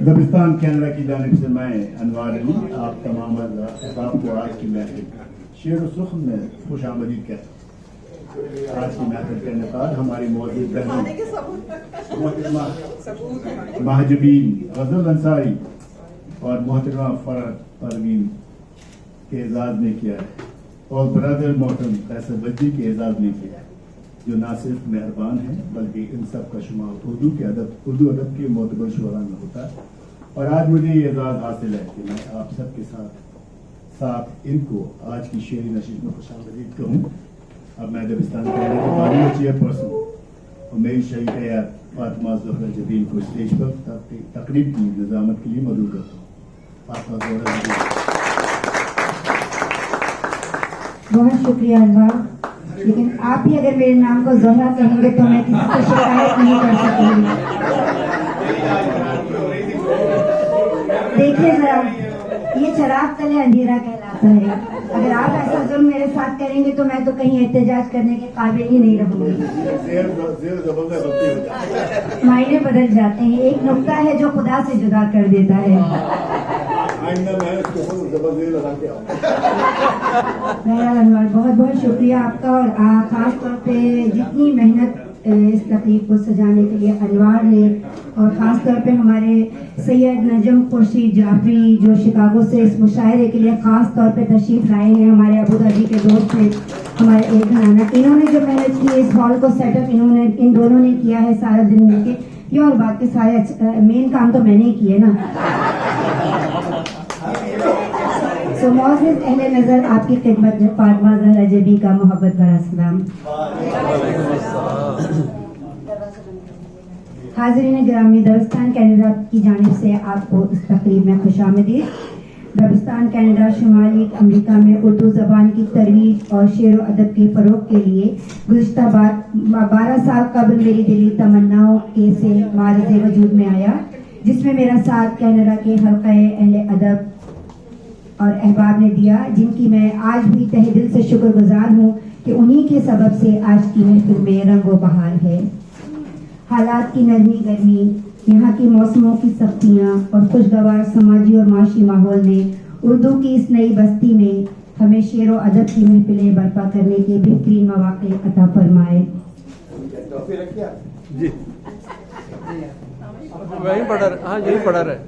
दबिस्तान Canada की जानिब से मैं अनवार अली आप तमाम अहबाब को आज की महफिल शेर सुख में खुश आमदीद कहता हूँ। आज की महफिल के इनेकाद हमारी मौजूद महजबीन गजल अंसारी और मोहतरमा फरहत परवीन के एजाज ने किया है और ब्रदर मोहतरम फैसल बद्दी के एजाज ने किया है, जो ना सिर्फ मेहरबान है बल्कि इन सब का शुमार उर्दू अदब के मोतबर शुरा में होता है। और आज मुझे ये एजाज़ हासिल है कि मैं आप सबके साथ इनको आज की शेरी नशीद में खुशामदीद कहूँ। अब मैं दबिस्तान कैनेडा के कानूनी चेयरपर्सन और मेरी शरीक यार फातिमा ज़हरा जबीन को स्टेज पर तकरीब की निज़ामत के लिए मौजूद करता हूँ। फातिमा ज़हरा जबीन। बहुत शुक्रिया अनवर, लेकिन आप ही अगर मेरे नाम को ज़हरा कहेंगे तो मैं किसी से शिकायत नहीं कर सकूंगी। देखिए जरा, ये चराग तले अंधेरा कहलाता है। अगर आप ऐसा जुर्म मेरे साथ करेंगे तो मैं तो कहीं एहतजाज करने के काबिल ही नहीं रहूंगी। मायने बदल जाते हैं। एक नुक्ता है जो खुदा से जुदा कर देता है। बहुत बहुत शुक्रिया आपका और खास तौर पे जितनी मेहनत इस तकरीब को सजाने के लिए अनवार ने, और ख़ास तौर पे हमारे सैयद नजम खुर्शीद जाफरी जो शिकागो से इस मुशायरे के लिए ख़ास तौर पे तशरीफ लाए हैं, हमारे अबू धाबी के दोस्त हैं, हमारे एक घराना, इन्होंने जो मेहनत की इस हॉल को सेटअप इन दोनों ने किया है सारा दिन मिलके। ये और बाकी सारे मेन काम तो मैंने ही किए ना। सो मौजूद अहले नजर आपकी खिदमत में फातिमा ज़हरा जबी का मोहब्बत भरा सलाम। हाज़रीन गिरामी, दबिस्तान कैनेडा की जानिब से आपको इस तकरीब में खुशामदीद। दबिस्तान कैनेडा शुमाली अमेरिका में उर्दू ज़बान की तरवीज और शेर व अदब के फ़रोग़ के लिए गुज़िश्ता 12 साल कबल मेरी दिली तमन्नाओं के से मारज़े वजूद में आया, जिसमें मेरा साथ कैनेडा के हल्क़े अहले अदब और अहबाब ने दिया, जिनकी मैं आज भी तहे दिल से शुक्रगुजार हूँ कि उन्हीं के सबब से आज की महफिल में रंगो बहार है। हालात की नरमी गर्मी, यहाँ की मौसमों की सख्तियाँ और खुशगवार समाजी और माशी माहौल ने उर्दू की इस नई बस्ती में हमें शेर व अदब की महफिलें बर्पा करने के बेहतरीन मौक़े अता फरमाए। यही पढ़ा रहे।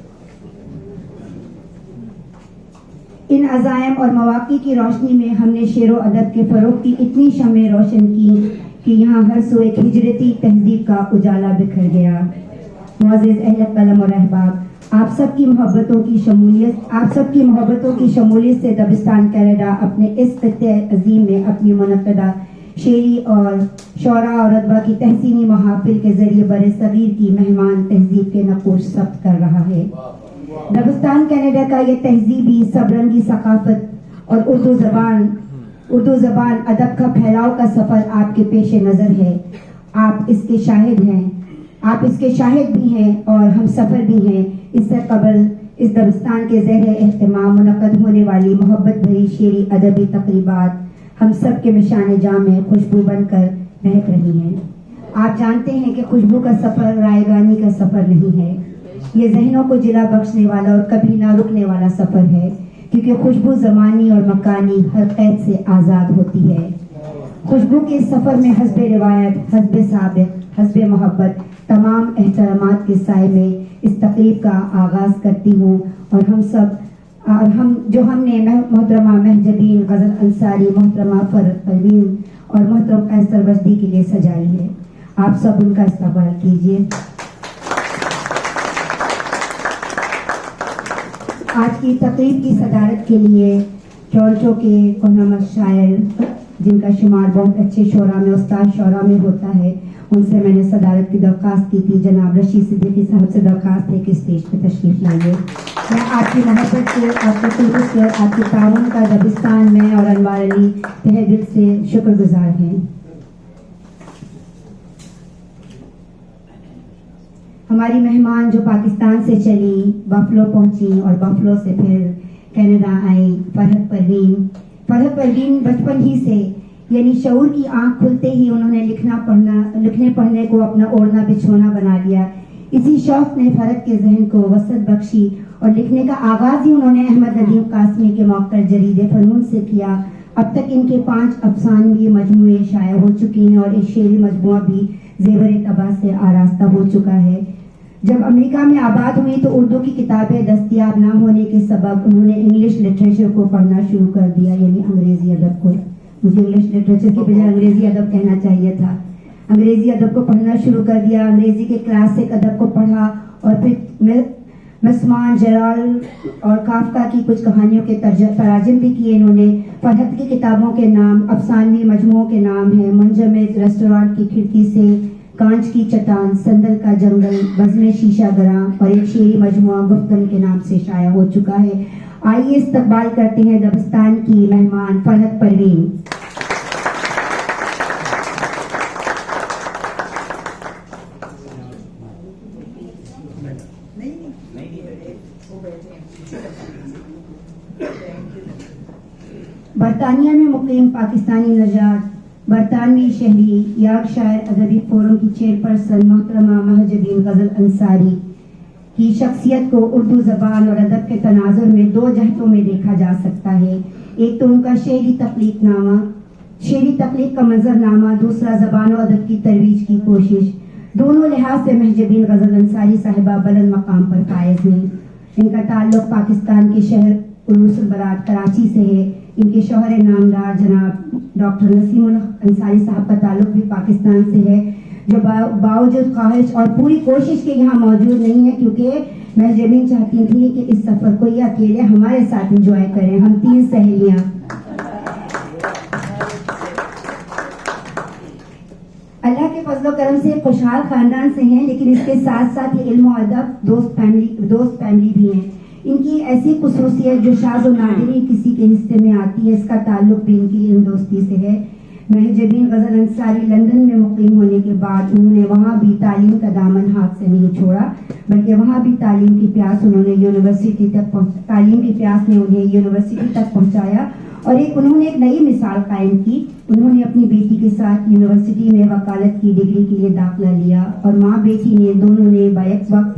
इन अज़ायम और मौक़े की रोशनी में हमने शेर व अदब के फ़रोग़ की इतनी शमें रोशन की कि यहाँ हर सू एक हिजरती तहज़ीब का उजाला बिखर गया। मुअज़्ज़िज़ अहले क़लम और अहबाब, आप सबकी मोहब्बतों की शमूलियत से दबिस्तान कैनेडा अपने इस खित्ते अज़ीम में अपनी मुनक़्क़दा शेरी और शौरा और अदबा की तहसीनी महाफ़िल के ज़रिए बरे सग़ीर की मेहमान तहज़ीब के नक़ूश सब्त कर रहा है। दबिस्तान कैनेडा का ये तहज़ीबी सबरंगी सकाफ़त और उर्दू ज़बान अदब का फैलाव का सफ़र आपके पेश नज़र है। आप इसके शाहिद भी हैं और हम सफ़र भी हैं। इससे कबल इस दबिस्तान के ज़ेरे एहतमाम मुनक़्क़द होने वाली मोहब्बत भरी शेरी अदबी तक़रीबात हम सब के मिशान जाम में खुशबू बनकर महक रही हैं। आप जानते हैं कि खुशबू का सफ़र रायगानी का सफ़र नहीं है, ये जहनों को जिला बख्शने वाला और कभी ना रुकने वाला सफ़र है, क्योंकि खुशबू ज़मानी और मकानी हर कैद से आज़ाद होती है। खुशबू के सफ़र में हस्बे रिवायत, हस्बे साबिक़, हस्बे मोहब्बत तमाम एहतरामात के साए में इस तकरीब का आगाज़ करती हूँ और हमने मोहतरमा महजबीन गज़ल अंसारी, मोहतरमा फरहत परवीन और मोहतरम फैसल बद्दी के लिए सजाई है। आप सब उनका इस्तक़बाल कीजिए। आज की तकरीब की सदारत के लिए टोरंटो के खुनम शायर, जिनका शुमार बहुत अच्छे शोरा में उस्ताद शोरा में होता है, उनसे मैंने सदारत की दरख्वास्त की थी। जनाब रशीद सिद्दीकी साहब से दरख्वास्त है कि स्टेज पर तशरीफ लाइए। मैं आपकी मोहब्बत से, आपके खुलूस से, आपके ताउन का दबिस्तान में और अनवार अली तहे दिल से शुक्रगुजार हैं। हमारी मेहमान जो पाकिस्तान से चली, बफलो पहुंची और बफलो से फिर कनाडा आई, फरहत परवीन बचपन ही से यानी शऊर की आंख खुलते ही उन्होंने लिखने पढ़ने को अपना ओढ़ना बिछोना बना लिया। इसी शौक ने फरहत के जहन को वसत बख्शी और लिखने का आगाज ही उन्होंने अहमद नदीम कासमी के मौक़र जरीदे फनून से किया। अब तक इनके 5 अफसानवी मजमूए शाया हो चुके हैं और एक शेरी मजमुआ भी ज़ेवर तबा से आरास्ता हो चुका है। जब अमेरिका में आबाद हुई तो उर्दू की किताबें दस्तयाब ना होने के सबब उन्होंने इंग्लिश लिटरेचर को पढ़ना शुरू कर दिया, यानी अंग्रेजी अदब को। मुझे इंग्लिश लिटरेचर की बजाय अंग्रेजी अदब कहना चाहिए था। अंग्रेजी अदब को पढ़ना शुरू कर दिया, अंग्रेजी के क्लासिक अदब को पढ़ा और फिर मस्मान, जेराल्ड और काफका की कुछ कहानियों के तराजिम भी किए इन्होंने। फरहत की किताबों के नाम अफसानवी मजमुओं के नाम हैं मुंजमद, रेस्टोरेंट की खिड़की से, कांच की चट्टान, संदल का जंगल, बज़्म शीशा गरा और एक शेरी मजमुआ गुफ्तन के नाम से शाया हो चुका है। आइए इस्तकबाल करते हैं दबिस्तान की मेहमान फरहत परवीन। बरतानिया में मुकीम पाकिस्तानी नजात बरतानवी शहरी यार्कशायर अदबी फोरम की चेयरपर्सन मोहतरमा महजबीन गजल अंसारी की शख्सियत को उर्दू ज़बान और अदब के तनाजुर में 2 जहतों में देखा जा सकता है। एक तो उनका शेरी तख्लीक का मंजरनामा, दूसरा ज़बान और अदब की तरवीज की कोशिश। दोनों लिहाज से महजबीन गजल अंसारी साहिबा बुलंद मकाम पर फायज हैं। इनका ताल्लुक पाकिस्तान के शहर उरूसुल बरात कराची से है। इनके शौहर नामदार जनाब डॉक्टर नसीमुल अंसारी साहब का ताल्लुक भी पाकिस्तान से है, जो बावजूद ख्वाहिश और पूरी कोशिश के यहाँ मौजूद नहीं है, क्योंकि महजबीन चाहती थी कि इस सफर को ये अकेले हमारे साथ एंजॉय करें। हम 3 सहेलियां अल्लाह के फजलो करम से खुशहाल खानदान से हैं, लेकिन इसके साथ साथ ये इल्म और अदब दोस्त फैमिली भी हैं। इनकी ऐसी खुसूसियत जो शाज़ और नादिरी किसी के हिस्से में आती है, इसका ताल्लुक भी इनकी इन दोस्ती से है। महजबीन गजल अंसारी लंदन में मुकीम होने के बाद उन्होंने वहाँ भी तालीम का दामन हाथ से नहीं छोड़ा, बल्कि वहाँ भी तालीम की प्यास ने उन्हें यूनिवर्सिटी तक पहुँचाया और उन्होंने एक नई मिसाल कायम की। उन्होंने अपनी बेटी के साथ यूनिवर्सिटी में वकालत की डिग्री के लिए दाखिला लिया और माँ बेटी ने दोनों ने बैक वक्त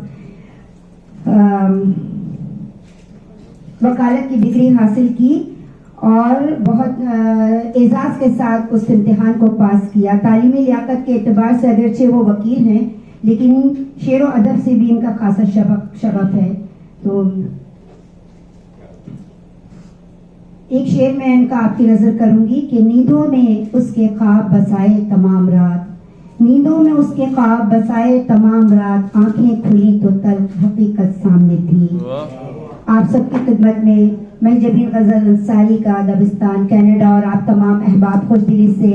वकालत की डिग्री हासिल की और बहुत एजाज के साथ उस इम्तिहान को पास किया। तालीमी लियाकत के एतबार से अगरचे वो वकील हैं, लेकिन शेर व अदब से भी इनका खासा शगफ है। तो एक शेर में इनका आपकी नजर करूंगी कि नींदों में उसके ख्वाब बसाए तमाम रात, नींदों में उसके ख्वाब बसाए तमाम रात, आंखें खुली तो तल्ख हकीकत सामने थी। आप सबकी खिदमत में महजबीन गजल अंसारी का दबिस्तान कनाडा और आप तमाम अहबाब खुश दिली से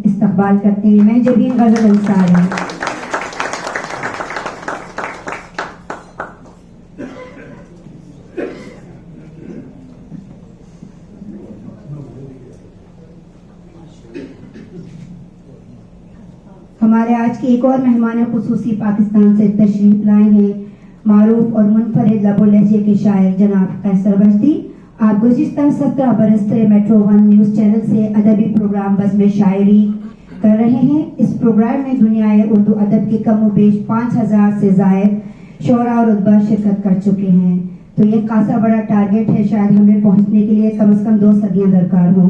इस्तकबाल करते हैं। महजबीन गजल अंसारी। हमारे आज के एक और मेहमान खुसूसी पाकिस्तान से तशरीफ लाए हैं मारूफ और मुनफरिद लबो लहजे के शायर जनाब कैसर वजदी। आप गुज़िश्ता 17 बरस से मेट्रो 1 न्यूज़ चैनल से अदबी प्रोग्राम बज़्म शायरी कर रहे हैं। इस प्रोग्राम में दुनियाए उर्दू अदब के कम बेश 5000 से ज़ायद शोरा और रुतबा शिरकत कर चुके हैं। तो ये खासा बड़ा टारगेट है, शायद हमें पहुंचने के लिए कम से कम 2 सदियां दरकार हों।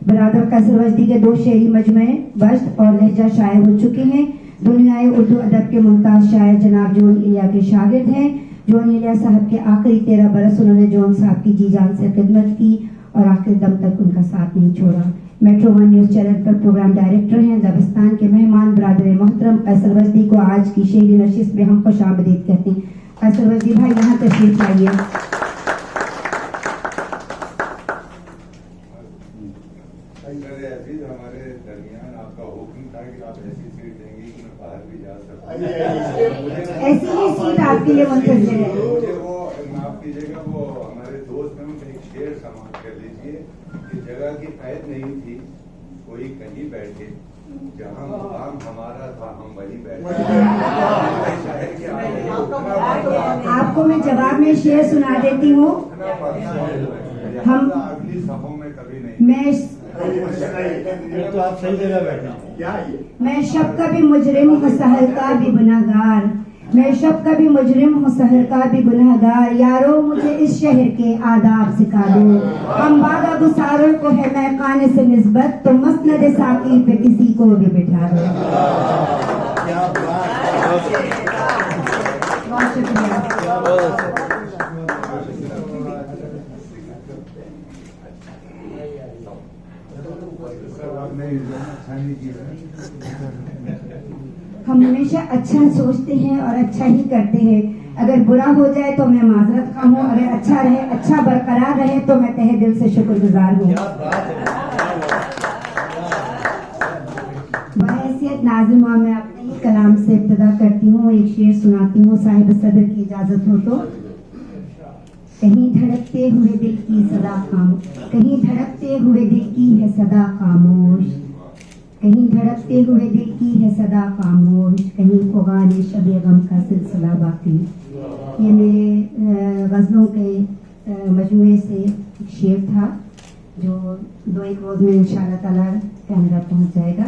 बरादर कैसर वजदी के 2 शेरी मजमे वजद और लहजा शाये हो चुके हैं। दुनियाए उर्दू अदब के मुमताज़ शायर जनाब जोन इलिया के शागिर्द हैं। जोन इलिया साहब के आखिरी 13 बरस उन्होंने जोन साहब की जी जान से खिदमत की और आखिर दम तक उनका साथ नहीं छोड़ा। मेट्रो 1 न्यूज़ चैनल पर प्रोग्राम डायरेक्टर हैं। दबिस्तान के मेहमान बरादर मोहतरम कैसर वजदी को आज की शेरी नशिस्त में हम खुशामदीद कहते हैं। कैसर वजदी भाई यहाँ तशरीफ लाइए। हमारे दरमियान आपका हुक्म था कि आप ऐसी सीट देंगे कि मैं बाहर भी जा सकता ऐसी ही सीट आपके लिए मुंतज़िर है। मुझे वो माफ कीजिएगा, वो हमारे दोस्त हैं, उनका एक शेर समाप्त कर लीजिए कि जगह की कैद नहीं थी, कोई कहीं बैठे, जहाँ मुकाम हमारा था हम वहीं बैठे। आपको मैं जवाब में शेर सुना देती हूँ। हम अगली सफों में कभी नहीं। मैं ये तो आप सही जगह बैठे हैं। क्या ये मैं शब का भी मुजरिम हूँ सहर का भी गुनहगार, मैं शब का भी मुजरिम हूँ सहर का भी गुनहगार, यारो मुझे इस शहर के आदाब सिखा दो, हम बागा गुसारों को है मैं खाने से निस्बत, तो मसनद साकी पे किसी को भी बिठा दो। क्या बात है। बहुत शुक्रिया। हम हमेशा अच्छा सोचते हैं और अच्छा ही करते हैं, अगर बुरा हो जाए तो मैं माजरत खा हूँ, अगर अच्छा रहे, अच्छा बरकरार रहे तो मैं तहे दिल से शुक्रगुजार हूँ। क्या बात है। बहैसियत नाज़िमा मैं अपने ही कलाम से इब्तिदा करती हूँ, एक शेर सुनाती हूँ साहिब सदर की इजाजत हो तो। कहीं धड़कते हुए दिल की सदा खामोश, कहीं धड़कते हुए दिल की है सदा खामोश, कहीं धड़कते हुए दिल की है सदा खामोश, कहीं फुगाने शबे गम का सिलसिला बाकी। ये मेरे गज़लों के मजमूए से एक शेर था जो 2-1 रोज में इंशाअल्लाह ताला कैमरा पहुंच जाएगा।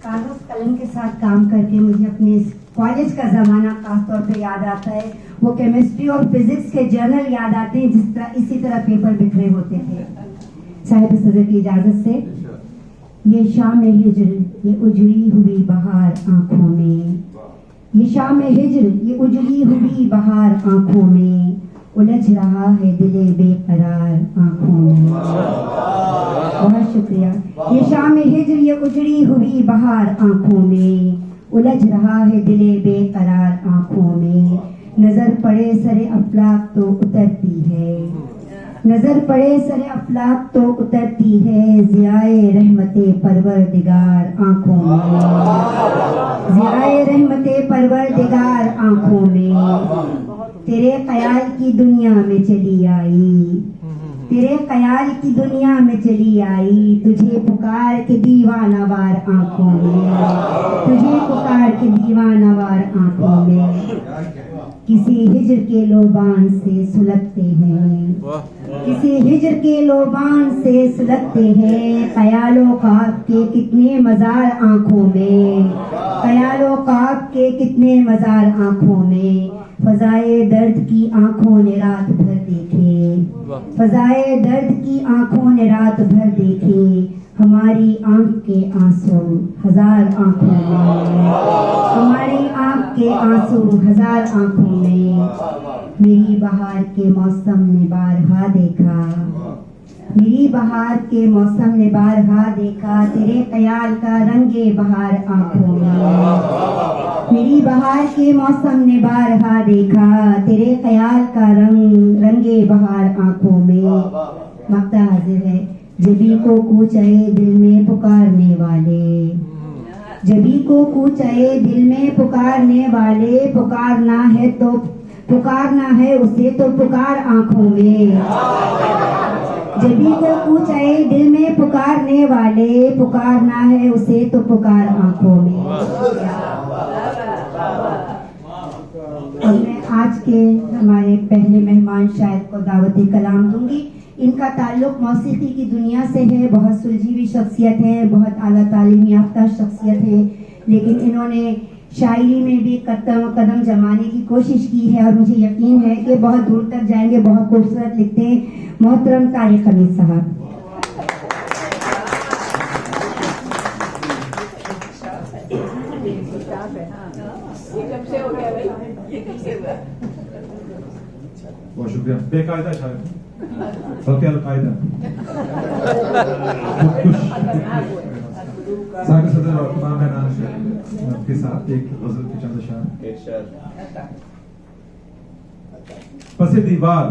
कागज कलम के साथ काम करके मुझे अपने कॉलेज का जमाना खासतौर पे याद आता है। वो केमिस्ट्री और फिजिक्स के जर्नल याद आते हैं, जिस तरह इसी तरह पेपर बिखरे होते थे। साहिब सदर की इजाजत से ये शाम हिज्र ये उजड़ी हुई बहार आंखों में, ये शाम हिज्र ये उजड़ी हुई बहार आंखों में, उलझ रहा है दिले बेकरार आंखों में। बहुत शुक्रिया। ये शाम हिज्र ये उजड़ी हुई बहार आंखों में, उलझ रहा है दिले बेकरार आंखों में, नजर पड़े सरे अफलाक तो उतरती है, नजर पड़े सरे अफलाक तो उतरती है, ज़ियाए रहमते परवरदिगार आंखों में, ज़ियाए रहमते परवरदिगार आंखों में, तेरे ख्याल की दुनिया में चली आई, तेरे ख्याल की दुनिया में चली आई, तुझे पुकार के दीवानावार आंखों में, तुझे पुकार के दीवानावार आंखों में, किसी हिज्र के लोबान से सुलगते हैं, किसी हिज्र के लोबान से सुलगते हैं, ख्यालों ख्वाब के कितने मजार आंखों में, ख्यालों ख्वाब के कितने मजार आंखों में, फजाए दर्द की आंखों ने रात भर देखे, फजाए दर्द की आंखों ने रात भर देखे, हमारी आंख के आंसू हजार आंखों में, हमारी आंख के आंसू हजार आंखों में, मेरी बहार के मौसम ने बारहा देखा, मेरी बहार के मौसम ने बारहा देखा, तेरे ख्याल का रंगे बहार आंखों में, मेरी बहार के मौसम ने बारहा देखा, तेरे ख्याल का रंगे बहार आंखों में। मक्ता हाजिर है। जबी को कूचाए दिल में पुकारने वाले, जबी को कूचाए दिल में पुकारने वाले, पुकारना है उसे तो पुकार आंखों में, जबी को कूचाए दिल में पुकारने वाले, पुकारना है उसे तो पुकार आंखों में। और मैं आज के हमारे पहले मेहमान शायद को दावती कलाम दूंगी। इनका ताल्लुक मौसीकी की दुनिया से है, बहुत सुलझी हुई शख्सियत है, बहुत आला तालीम याफ्ता शख्सियत है, लेकिन इन्होंने शायरी में भी कदम जमाने की कोशिश की है और मुझे यकीन है कि बहुत दूर तक जाएंगे। बहुत खूबसूरत लिखते हैं मोहतरम तारिक हमीद साहब। बहुत शुक्रिया। बेकायदा शायद बल्कि अलकायदा साहिब सदर और इमाम मैनान के साथ एक गजल के चंद शायर। पसे दीवार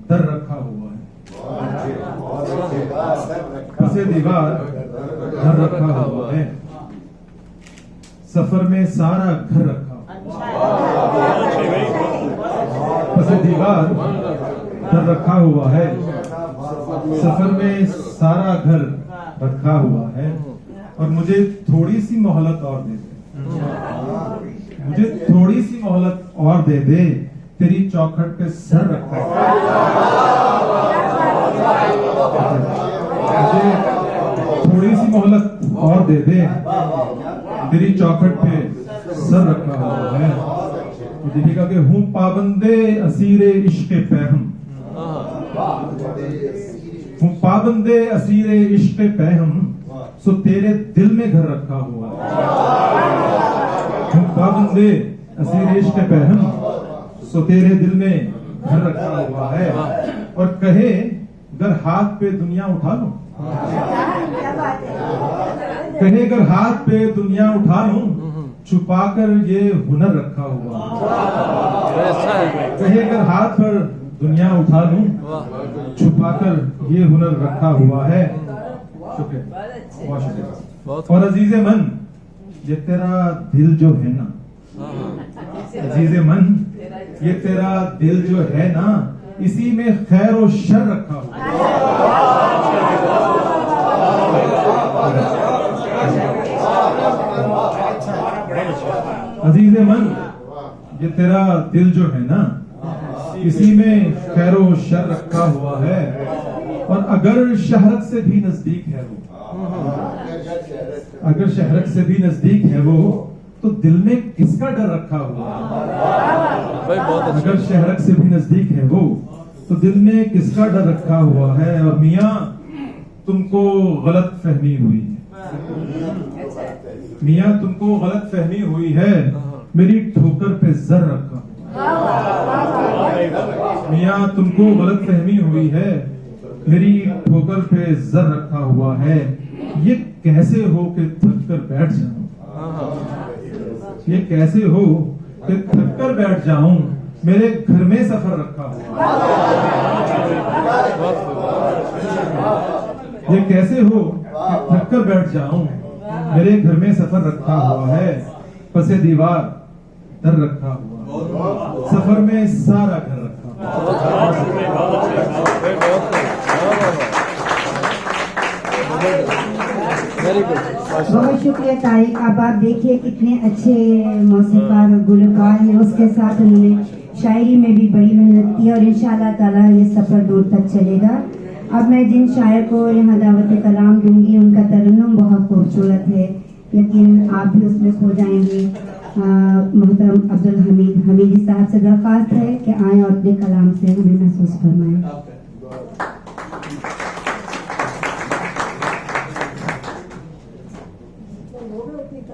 दर रखा हुआ है, पसे दीवार दर रखा हुआ है, सफर में सारा घर रखा हुआ है, पसे दीवार डर रखा हुआ है, सफर में सारा घर रखा हुआ है, और मुझे थोड़ी सी मोहलत और दे दे, मुझे थोड़ी सी मोहलत और दे दे, तेरी चौखट पे सर रखा है। मुझे थोड़ी सी मोहलत और दे दे, तेरी चौखट पे सर रखा हुआ है। तो देखिएगा कि हूँ पाबंदे असीरे इश्क़े पैहम, हूँ पाबंदे असीरे इश्क़े पैहम, सो तेरे दिल में घर रखा हुआ है। हूँ पाबंदे असीरे इश्क़े पैहम, सो तेरे दिल में घर रखा हुआ है। और कहे अगर हाथ पे दुनिया उठा लो, कहे अगर हाथ पे दुनिया उठा लूं, छुपाकर ये हुनर रखा हुआ है। कहे अगर हाथ पर दुनिया उठा लूं, छुपाकर ये हुनर रखा हुआ है। शुक्रिया, बहुत शुक्रिया। और अजीजे मन, ये तेरा दिल जो है ना, अजीजे मन, ये तेरा दिल जो है ना, इसी में खैर और शर रखा हुआ अजीज मन, ये तेरा दिल जो है ना, इसी में खैर और शर रखा हुआ है। और अगर शहरत से भी नजदीक है वो, अगर शहरत से भी नजदीक है वो, तो दिल में किसका डर रखा हुआ है? अगर शहरत से भी नजदीक है वो, तो दिल में किसका डर रखा हुआ है? और मियाँ तुमको गलत फहमी हुई है, मियाँ तुमको गलत फहमी हुई है, मेरी ठोकर पे जर रखा। मियाँ तुमको गलत फहमी हुई है, मेरी ठोकर पे जर रखा हुआ है। ये कैसे हो कि थक कर बैठ जाऊं, ये कैसे हो कि थक कर बैठ जाऊं, मेरे घर में सफर रखा हुआ। ये कैसे हो कि थक कर बैठ जाऊं, मेरे घर में सफर रखा हुआ है। पसे दीवार दर रखा हुआ, सफर में सारा घर रखा बहुत शुक्रिया तारिक। अब आप देखिए कितने अच्छे मौसीकार और गुलकार हैं, उसके साथ उन्होंने शायरी में भी बड़ी मेहनत की और इंशाअल्लाह ताला ये सफ़र दूर तक चलेगा। अब मैं जिन शायर को यहाँ दावत कलाम दूंगी, उनका तरन्नुम बहुत खूबसूरत है, यकीन आप भी उसमें खो जाएंगे। मोहतरम अब्दुल हमीद हमीदी साहब से दरख्वास्त है कि आए और अपने कलाम से हमें महसूस फरमाएं।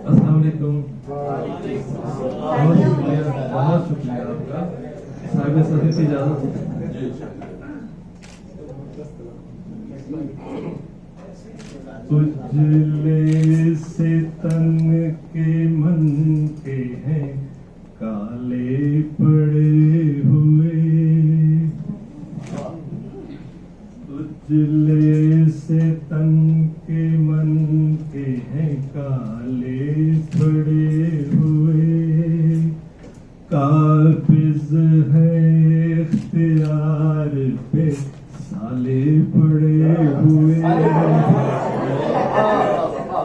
अस्सलाम वालेकुम, बहुत शुक्रिया आपका। साहिब सदर की इजाजत। उजले से तन के मन के हैं काले पड़े हुए, उजले से तन के मन के हैं काले पड़े हुए, काबिज है इख्तियार पे साले पड़े हुए,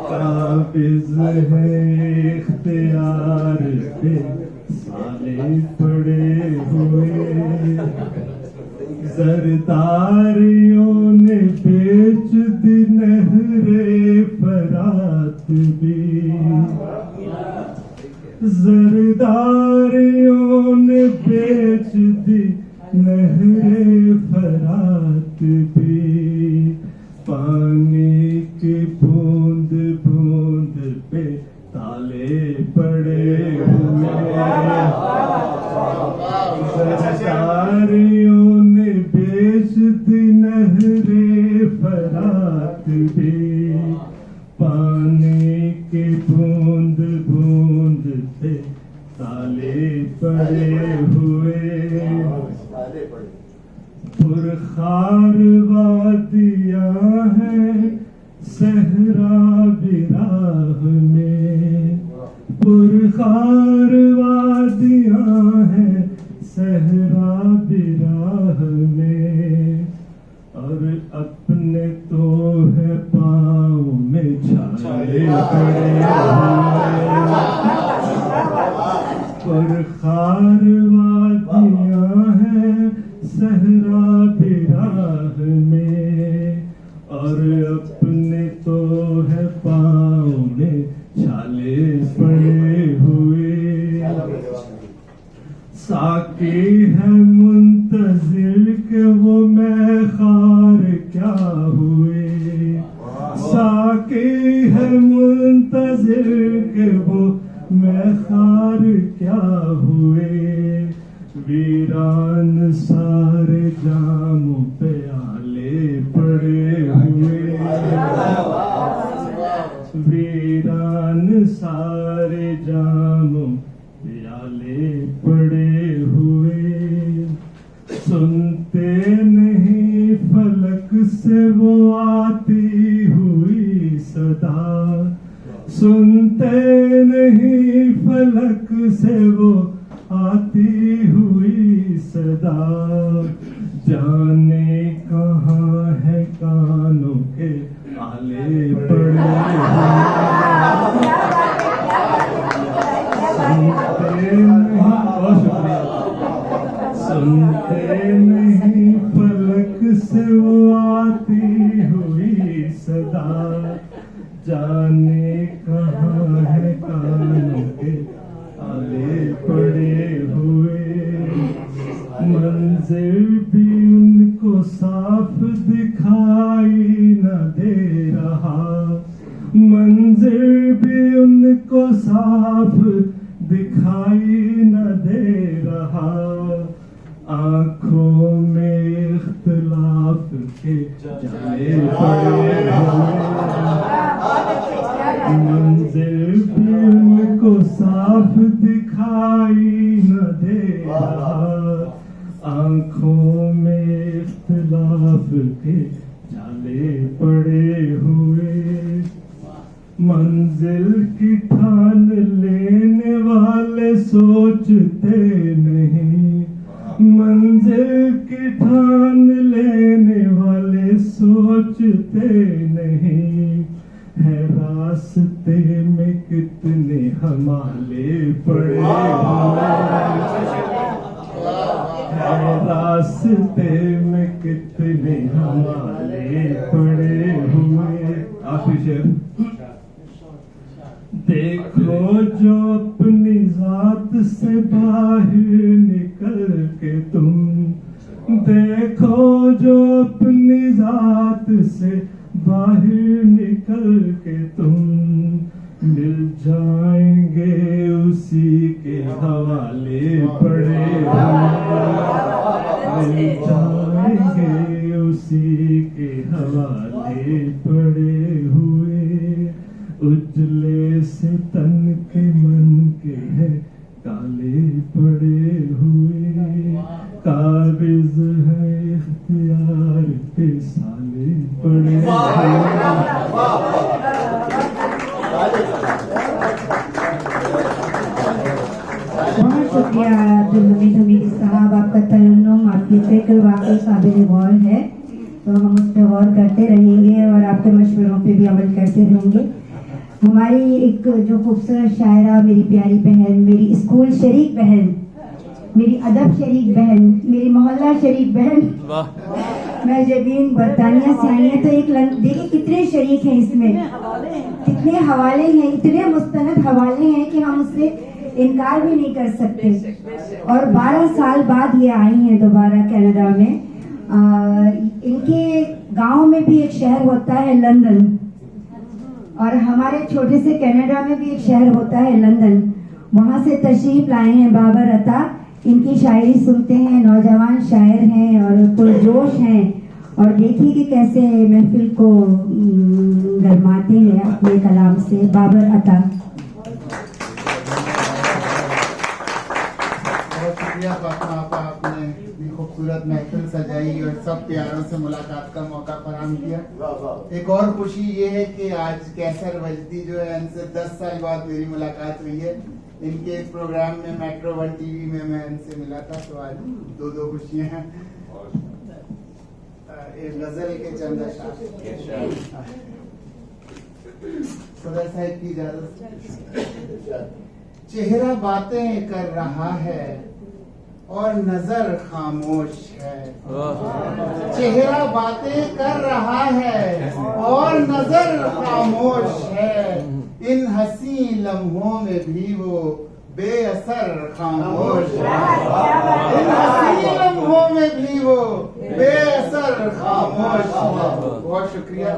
काबिज है इख्तियार पे साले पड़े हुए, जरदारियों ने बेच दी नहरे फरात भी, जरदारियों ने बेच दी नहरे फरात भी, पानी की बूंद बूंद पे ताले पड़े हुए, जरदारियों ने बेच दी नहरे फरात भी, पानी की बूंद बूंद पे ताले पड़े हुए, पुरखार वादियां हैं सहरा बिराह में, पुरखार वादियां हैं सहरा बिराह में, मुंतजिर के वो मैं खार क्या हुए, वीरान सारे जामों पे आले पड़े हुए, वीरान सारे जामों पे आले पड़े हुए, सुनते नहीं फलक से वो आती हुई सदा, सुनते नहीं फलक से वो आती हुई सदा, जाने कहाँ है कानों के आले पड़े हुए, सुनते नहीं, बहुत शुक्रिया, सुनते नहीं फलक से वो आती हुई सदा, जाने कहाँ है कानों के आले पड़े हुए, मंजिल भी उनको साफ दिखाई न दे रहा, मंजिल भी उनको साफ दिखाई न दे रहा, आंखों में इख्तिलाफ के जाले पड़े हुए, मंजिल भी उनको साफ दिखाई न दे रहा, आंखों में इख्तिलाफ के जाले पड़े हुए, मंजिल की ठान लेने वाले सोचते नहीं, मंजिल की ठान लेने वाले सोचते नहीं, है रास्ते में कितने हमारे पड़े हुए, है रास्ते में कितने हमारे पड़े हुए। आखिरी शेर, देखो जो अपनी जात से बाहर निकल के तुम, देखो जो अपनी जात से बाहर निकल के तुम, मिल जाएंगे उसी के हवाले पड़े हुए, मिल जाएंगे उसी के हवाले पड़े हुए, उजले से तन के मन के है काले पड़े हुए, काबिज है इख्तियार पे साले पड़े हुए। बहुत शुक्रिया अब्दुल हमीद हमीदी साहब, आपका तरन्नुम, आपकी फिक्र वाकई काबिल गौर है, तो हम उस पर गौर करते रहेंगे और आपके मशवरों पे भी अमल करते रहेंगे। हमारी एक जो खूबसूरत शायरा, मेरी प्यारी बहन, मेरी स्कूल शरीक बहन, मेरी अदब शरीक बहन, मेरी मोहल्ला शरीक बहन महजबीन बरतानिया से आई है, तो एक देखिए कितने शरीक हैं इसमें, कितने हवाले हैं, इतने मुस्तनद हवाले हैं कि हम उससे इनकार भी नहीं कर सकते। और 12 साल बाद ये आई हैं दोबारा कनाडा में। इनके गांव में भी एक शहर होता है लंदन, और हमारे छोटे से कनाडा में भी एक शहर होता है लंदन। वहां से तशरीफ लाए हैं बाबर अता। इनकी शायरी सुनते हैं, नौजवान शायर हैं और पुरजोश हैं, और देखिए कि कैसे महफिल को गरमाते हैं अपने कलाम से। बाबर अता। बहुत शुक्रिया फातिमा आपा, आपने इतनी खूबसूरत महफिल सजाई और सब प्यारों से मुलाकात का मौका फराहम किया। एक और खुशी ये है कि आज कैसर वजदी जो है, इनसे 10 साल बाद मेरी मुलाकात हुई है। इनके एक प्रोग्राम में मेट्रो 1 टीवी में मैं इनसे मिला था, तो आज दो खुशियां हैं। एक गजल के चंद अशआर सदर साहब की इजाजत। चेहरा बातें कर रहा है और नजर खामोश है, चेहरा बातें कर रहा है और नजर खामोश है, इन हंसी लम्हों में भी वो बेअसर खामोश है, इन हंसी लम्हों में भी वो बेअसर खामोश है। बहुत शुक्रिया।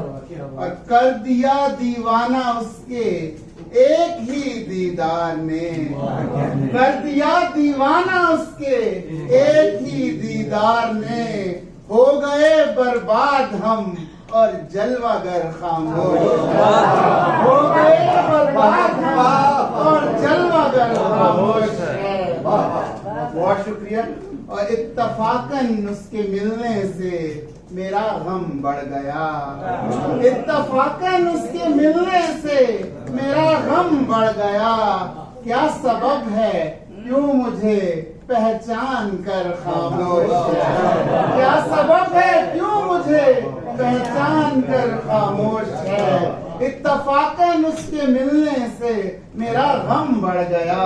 और कर दिया दीवाना उसके एक ही दीदार ने कर दिया दीवाना उसके, एक ही दीदार ने हो गए बर्बाद हम और जलवागर खामोश, हो गए बर्बाद हम और जलवागर खामोश है। बहुत शुक्रिया। और इत्तफाकन उसके मिलने से मेरा गम बढ़ गया, इत्तफाकन उसके मिलने से मेरा गम बढ़ गया। क्या सबब है क्यों मुझे पहचान कर खामोश है, क्या सबब है क्यों मुझे पहचान कर खामोश है। इत्तफाकन उसके मिलने से मेरा गम बढ़ गया,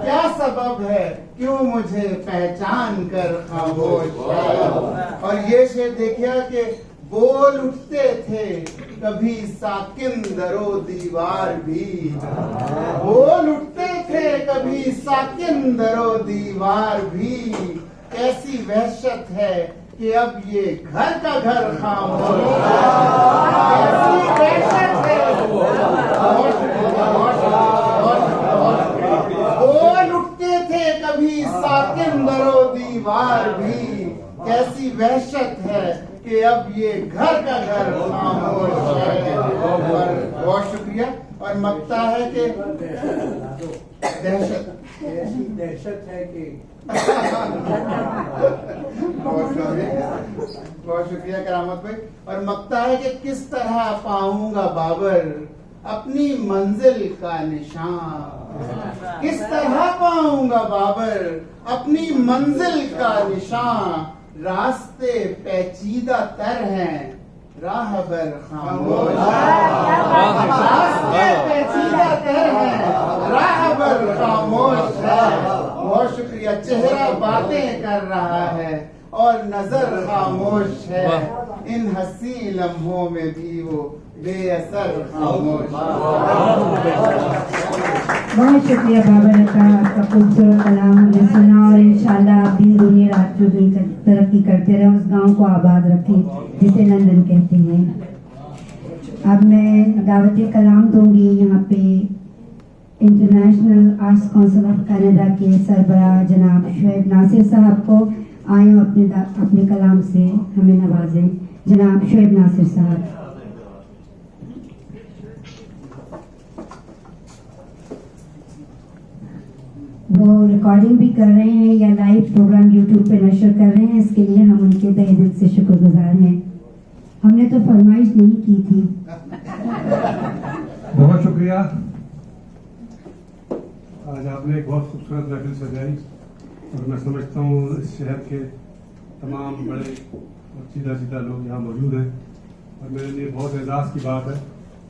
क्या सबब है क्यों मुझे पहचान कर खामोश है। और ये शेर देखिए कि बोल उठते थे कभी साकिन दरो दीवार भी, बोल उठते थे कभी साकिन दरो दीवार भी। कैसी वहशत है कि अब ये घर का घर खामोश है, कैसी वहशत है। बोल उठते थे कभी साकिन दरो दीवार भी, कैसी वहशत है कि अब ये घर का घर खामोश है। और बहुत शुक्रिया। और मकता है कि दहशत, ऐसी दहशत है कि बहुत शुक्रिया करामत भाई। और मकता है कि किस तरह पाऊंगा बाबर अपनी मंजिल का निशान, किस तरह पाऊंगा बाबर अपनी मंजिल का निशान। रास्ते पेचीदा तर हैं राहबर खामोश, रास्ते पेचीदा तर हैं राहबर खामोश है। बहुत शुक्रिया। चेहरा बातें कर रहा है और नजर खामोश है, इन हंसी लम्हों में भी वो बेअसर खामोश। बहुत शुक्रिया बाबर का, आपका खूबसूरत कलाम हमने सुना और इंशाल्लाह आप दिन दुनिया रात जो भी तरक्की करते रहे, उस गांव को आबाद रखें जिसे लंदन कहते हैं। अब मैं दावत कलाम दूंगी यहाँ पे international arts council of Canada के सरबराह जनाब शुएब नासिर साहब को। आए अपने कलाम से हमें नवाजें जनाब शुएब नासिर साहब। वो रिकॉर्डिंग भी कर रहे हैं या लाइव प्रोग्राम यूट्यूब पे नशर कर रहे हैं, इसके लिए हम उनके तहे दिल से शुक्रगुजार हैं। हमने तो फरमाइश नहीं की थी। बहुत शुक्रिया। आज आपने एक बहुत खूबसूरत महफिल सजाई और मैं समझता हूँ इस शहर के तमाम बड़े और सीधा सीधा लोग यहाँ मौजूद हैं और मेरे लिए बहुत एजाज़ की बात है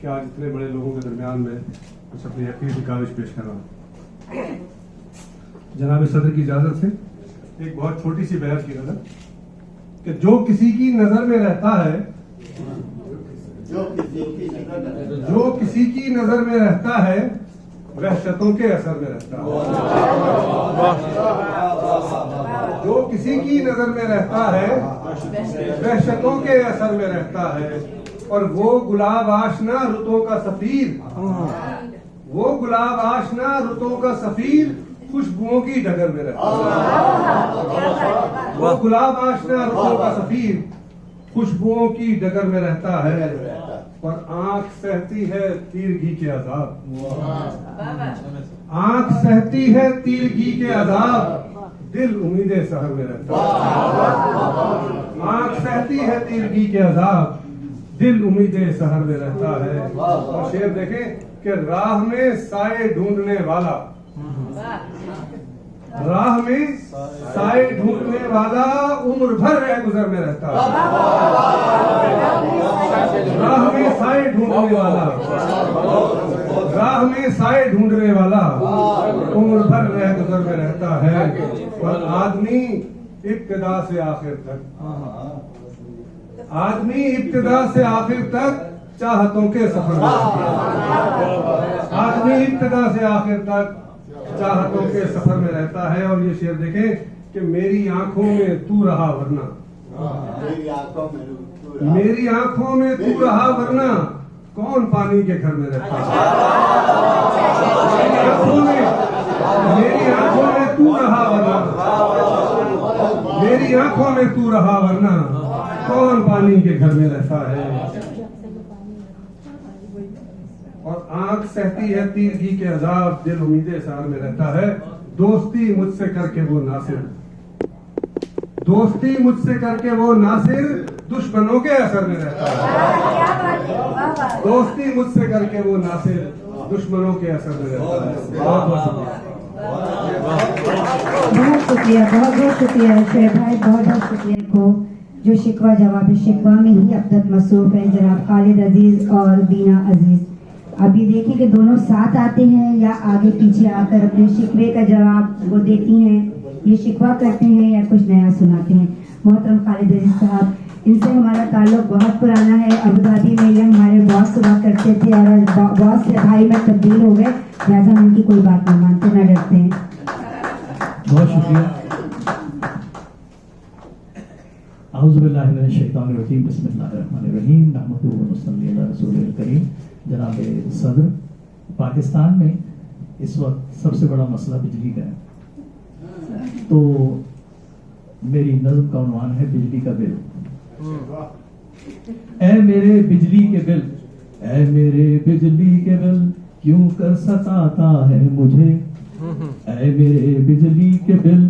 कि आज इतने बड़े लोगों के दरमियान में कुछ अपनी यकीन की काविश पेश कर रहा हूँ। जनाब सदर की इजाज़त से एक बहुत छोटी सी बहस की नजर कि जो किसी की नज़र में रहता है, जो किसी की नजर में रहता है वहशतों के असर में रहता है, जो किसी की नजर में रहता है वहशतों के असर में रहता है। और वो गुलाब आशना रुतों का सफीर, वो गुलाब आशना रुतों का सफीर खुशबुओं की डगर में रहता है। वो गुलाब आशना रुतों का सफीर खुशबुओं की डगर में रहता है और आंख सहती है तीरगी के अजाब, आंख सहती है तीरगी के अजाब, दिल उम्मीदे सहर में रहता है। आंख सहती है तीरगी के अजाब, दिल उम्मीदे सहर में रहता है। और शेर देखें कि राह में साए ढूंढने वाला, राह में साए ढूंढने वाला उम्र भर रह गुजर में रहता है। राह में साए ढूंढने वाला, राह में साए ढूंढने वाला उम्र भर रह गुजर में रहता है। और आदमी इब्तिदा से आखिर तक, आदमी इब्तिदा से आखिर तक चाहतों के सफर में रहता है। आदमी इब्तिदा से आखिर तक चाहतों के सफर में रहता है। और ये शेर देखें कि मेरी आंखों में तू रहा वरना, मेरी आंखों में तू रहा वरना कौन पानी के घर में रहता है? मेरी आंखों में तू रहा वरना, मेरी आंखों में तू रहा वरना कौन पानी के घर में रहता है? और आंख सहती है तीरगी के अजाब, दिल उम्मीदे सार में रहता है। दोस्ती मुझसे करके वो नासिर, दोस्ती मुझसे करके वो नासिर दुश्मनों के असर में रहता है। दोस्ती मुझसे करके वो नासिर दुश्मनों के असर में रहता है। बहुत बहुत शुक्रिया। बहुत शुक्रिया शेर भाई, बहुत शुक्रिया को जो शिकवा जवाब शिकवा में ही अब तक मसरूफ है जनाब खालिद अजीज और दीना अजीज। अब ये देखिए कि दोनों साथ आते हैं या आगे पीछे आकर अपने शिकवे का जवाब वो देती हैं, ये शिकवा करते हैं या कुछ नया सुनाते हैं। मोहतरम खालिद अजीज साहब, इनसे हमारा ताल्लुक बहुत पुराना है। अबू धाबी में ये हमारे बॉस हुआ करते थे और बॉस से भाई में तब्दील हो गए, लिहाजा हम इनकी कोई बात नहीं मानते, न डरते हैं। बहुत शुक्रिया। आउज़ुबिल्लाहि मिनश शैतानिर रजीम, बिस्मिल्लाहिर्रहमानिर रहीम, नहमदुहु व नसल्ली अला रसूलिल करीम। जनाब सदर, पाकिस्तान में इस वक्त सबसे बड़ा मसला बिजली का है, तो मेरी नज़्म का उन्वान है बिजली का बिल। ऐ मेरे बिजली के बिल, ऐ मेरे बिजली के बिल, क्यों कर सताता है मुझे? ऐ मेरे बिजली के बिल,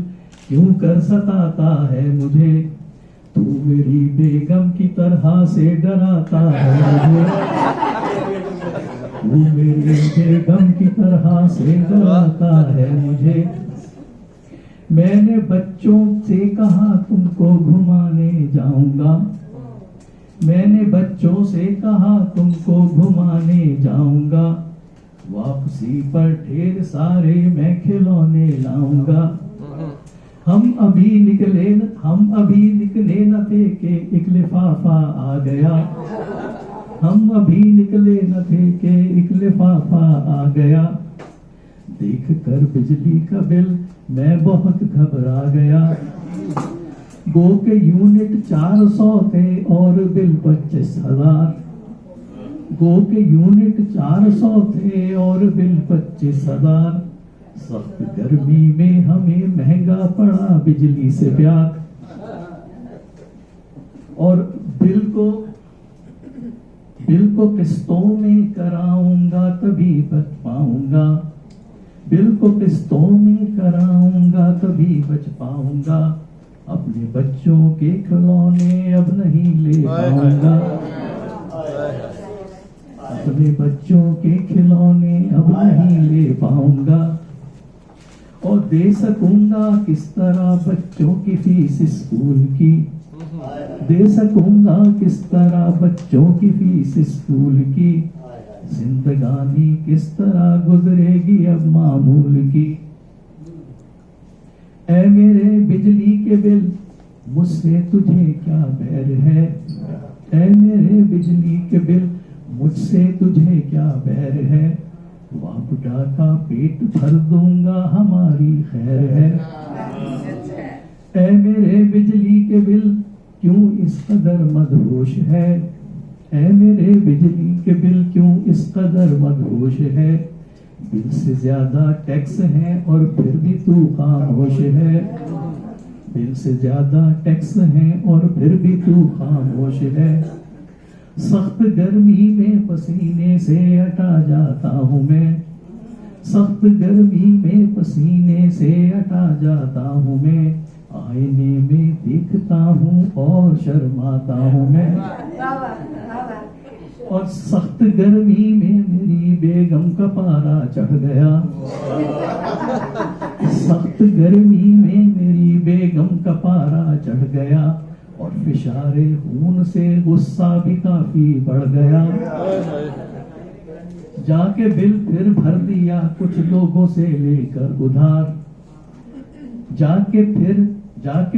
क्यों कर सताता है मुझे? तू मेरी बेगम की तरह से डराता है मुझे, तू मेरी बेगम की तरह से डराता है मुझे। मैंने बच्चों से कहा तुमको घुमाने जाऊंगा, मैंने बच्चों से कहा तुमको घुमाने जाऊंगा, वापसी पर ढेर सारे मैं खिलौने लाऊंगा। हम अभी निकले न थे कि एक लिफाफा आ गया, हम अभी निकले न थे कि एक लिफाफा आ गया। देख कर बिजली का बिल मैं बहुत घबरा गया, गो के यूनिट 400 थे और बिल 25,000, गो के यूनिट 400 थे और बिल 25,000। सख्त गर्मी में हमें महंगा पड़ा बिजली से प्यार, और बिल को किस्तों में कराऊंगा तभी बच पाऊंगा, बिल को किस्तों में कराऊंगा तभी बच पाऊंगा। अपने बच्चों के खिलौने अब नहीं ले पाऊंगा, अपने बच्चों के खिलौने अब नहीं ले पाऊंगा। और दे सकूंगा किस तरह बच्चों की फीस स्कूल की, दे सकूंगा किस तरह बच्चों की फीस स्कूल की। जिंदगानी किस तरह गुजरेगी अब मामूल की। ऐ मेरे बिजली के बिल, मुझसे तुझे क्या बैर है? ऐ मेरे बिजली के बिल, मुझसे तुझे क्या बैर है? वापडा का पेट भर दूंगा हमारी खैर है। ऐ मेरे बिजली के बिल, क्यों इस कदर मदहोश है? ऐ मेरे बिजली के बिल, क्यों इस कदर मदहोश है? बिल से ज्यादा टैक्स है और फिर भी तू खामोश है, बिल से ज्यादा टैक्स है और फिर भी तू खामोश है। सख्त गर्मी में पसीने से अटा जाता हूँ मैं, सख्त गर्मी में पसीने से अटा जाता हूँ मैं। आईने में देखता हूँ और शर्माता हूँ मैं, और सख्त गर्मी में मेरी बेगम का पारा चढ़ गया, सख्त गर्मी में मेरी बेगम का पारा चढ़ गया। और फिशारे खून से गुस्सा भी काफी बढ़ गया। जाके बिल फिर भर दिया कुछ लोगों से लेकर उधार, जाके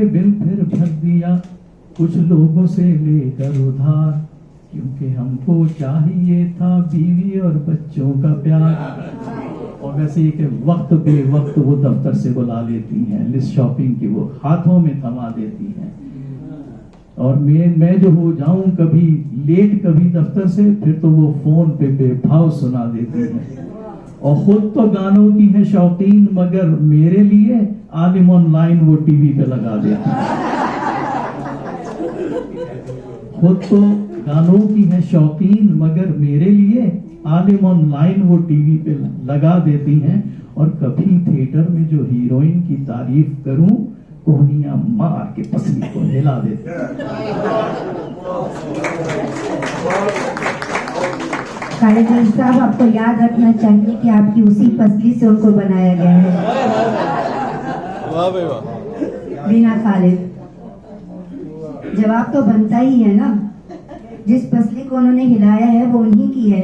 बिल फिर भर दिया कुछ लोगों से लेकर उधार। क्योंकि हमको चाहिए था बीवी और बच्चों का प्यार। और वैसे ही कि वक्त बे वक्त वो दफ्तर से बुला लेती हैं, लिस्ट शॉपिंग की वो हाथों में थमा देती हैं। और मैं जो हो जाऊं कभी लेट कभी दफ्तर से, फिर तो वो फोन पे बेभाव सुना देती है। और खुद तो गानों की है शौकीन, मगर मेरे लिए आलिम ऑनलाइन वो टीवी पे लगा देती है। खुद तो गानों की है शौकीन, मगर मेरे लिए आलिम ऑनलाइन वो टीवी पे लगा देती हैं। और कभी थिएटर में जो हीरोइन की तारीफ करूं, कोहनियां मार के पसली को हिला देती हैं। खालिद अली साहब, आपको याद रखना चाहिए कि आपकी उसी पसली से उनको बनाया गया है। वाह भाई वाह। बिना खालिद जवाब तो बनता ही है ना, जिस पसली को उन्होंने हिलाया है वो उन्हीं की है।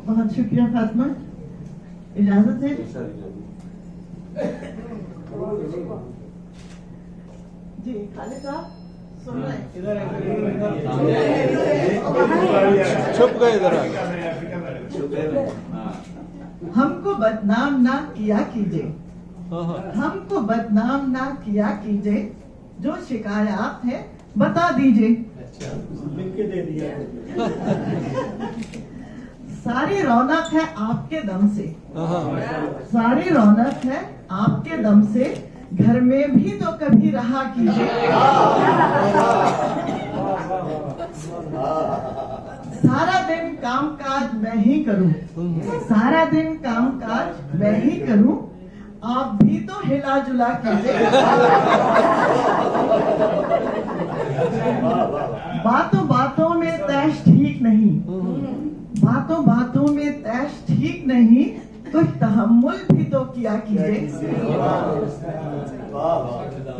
बहुत शुक्रिया फातिमा, इजाजत है। जी खालिद साहब सुन रहे हैं? छुप गए इधर आके। हमको बदनाम ना किया कीजिए, हाँ हाँ। हमको बदनाम ना किया कीजिए, जो शिकायत है बता दीजिए। सारी रौनक है आपके दम से, सारी रौनक है आपके दम से, घर में भी तो कभी रहा कीजिए। सारा दिन काम काज मैं ही करूं, सारा दिन काम काज मैं ही करूं, आप भी तो हिला जुला कीजिए। बातों बातों में तैश ठीक नहीं, बातों बातों में तैश ठीक नहीं, कुछ तहम्मुल भी तो किया कीजिए।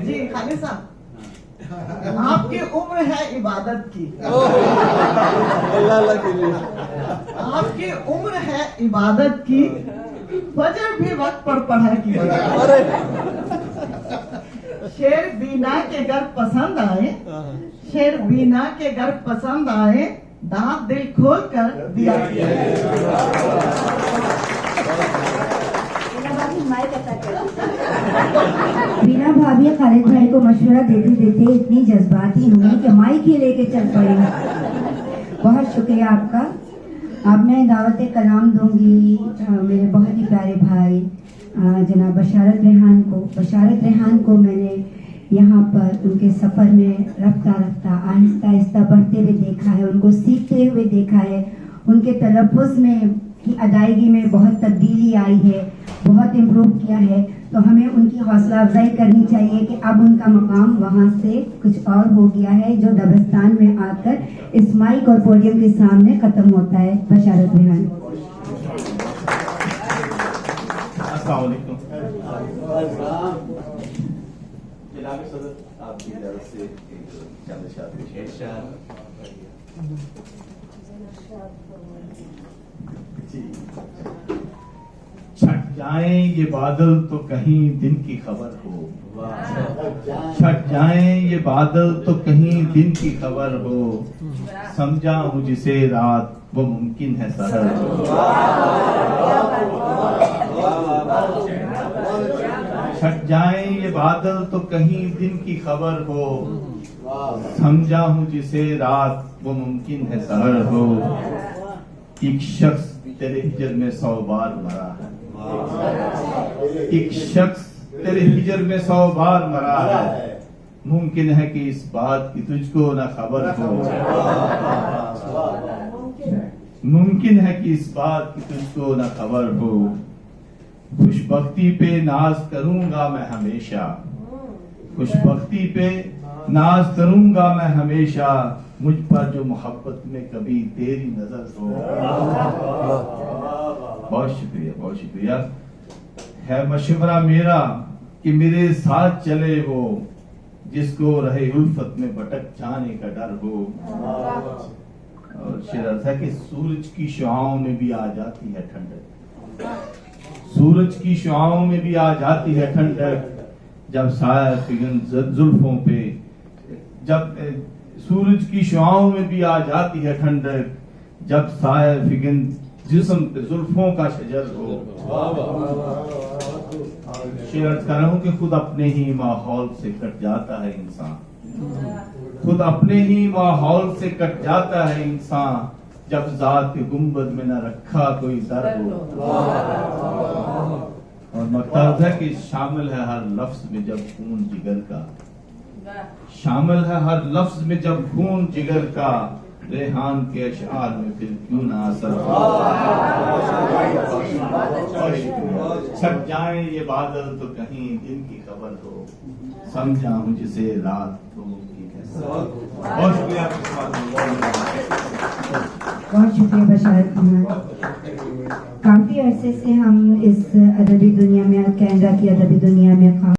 जी खालिद साहब, आपकी उम्र है इबादत की, आपकी उम्र है इबादत की, फजर भी वक्त पर पढ़ा कीजिए। शेर बीना के घर पसंद आए, शेर बीना के घर पसंद आए, दांत दिल खोल कर दिया। बीना भाभी खालिद भाई को मशवरा देते देते इतनी जज्बाती हुई कि माइक ही लेके चल पड़ी। बहुत शुक्रिया आपका। अब मैं दावत कलाम दूंगी मेरे बहुत ही प्यारे भाई जनाब बशारत रेहान को। बशारत रेहान को मैंने यहाँ पर उनके सफ़र में रफ्ता रफ्ता आहिस्ता आहिस्ता बढ़ते हुए देखा है, उनको सीखते हुए देखा है। उनके तलफ़ुज़ में की अदायगी में बहुत तब्दीली आई है, बहुत इम्प्रूव किया है। तो हमें उनकी हौसला अफजाई करनी चाहिए कि अब उनका मकाम वहाँ से कुछ और हो गया है, जो दबस्तान में आकर इस माइक और पोडियम के सामने ख़त्म होता है। बशारत रेहान। अस्सलाम वालेकुम। जनाब सदर, आपकी तरफ से चंद शाद छट जाएं ये बादल तो कहीं दिन की खबर हो, छट जाएं ये बादल तो कहीं दिन की खबर हो, समझा हूँ जिसे रात वो मुमकिन है सहर हो। छट जाएं ये बादल तो कहीं दिन की खबर हो, समझा हूँ जिसे रात वो मुमकिन है सहर हो। एक शख्स तेरे हिजर में 100 बार मरा है, एक शख्स तेरे हिजर में 100 बार मरा है, मुमकिन है कि इस बात की तुझको न खबर हो, मुमकिन है कि इस बात की तुझको न खबर हो। खुशबख्ती पे नाज करूंगा मैं हमेशा, खुशबख्ती पे नाज करूंगा मैं हमेशा, मुझ पर जो मोहब्बत में कभी तेरी नजर हो। बहुत शुक्रिया, बहुत शुक्रिया। है मशवरा मेरा कि मेरे साथ चले वो, जिसको रहे उल्फत में भटक जाने का डर हो। और शेर था कि सूरज की शुआओं में भी आ जाती है ठंडक, सूरज की शुआओं में भी आ जाती है ठंडक, जब साया फिगन जुल्फों पे, जब सूरज की शुआओं में भी आ जाती है ठंडक, जब साया फिगन जिस्म पे जुल्फों का शजर हो। शेर अर्ज कर रहा हूं कि खुद अपने ही माहौल से कट जाता है इंसान, खुद अपने ही माहौल से कट जाता है इंसान, जब जात के गुंबद में न रखा कोई दर हो। और मकसद है कि शामिल है हर लफ्ज में जब खून जिगर का, शामिल है हर लफ्ज में जब खून जिगर का, रेहान के अशआर में फिर क्यों ना असर हो। छट जाए ये बादल तो कहीं दिन की खबर हो, समझा हूं जिसे रात तो बहुत शुक्रिया। बहुत शुक्रिया बशारत अहमद। काफी अरसे से हम इस अदबी दुनिया में, कैनेडा की अदबी दुनिया में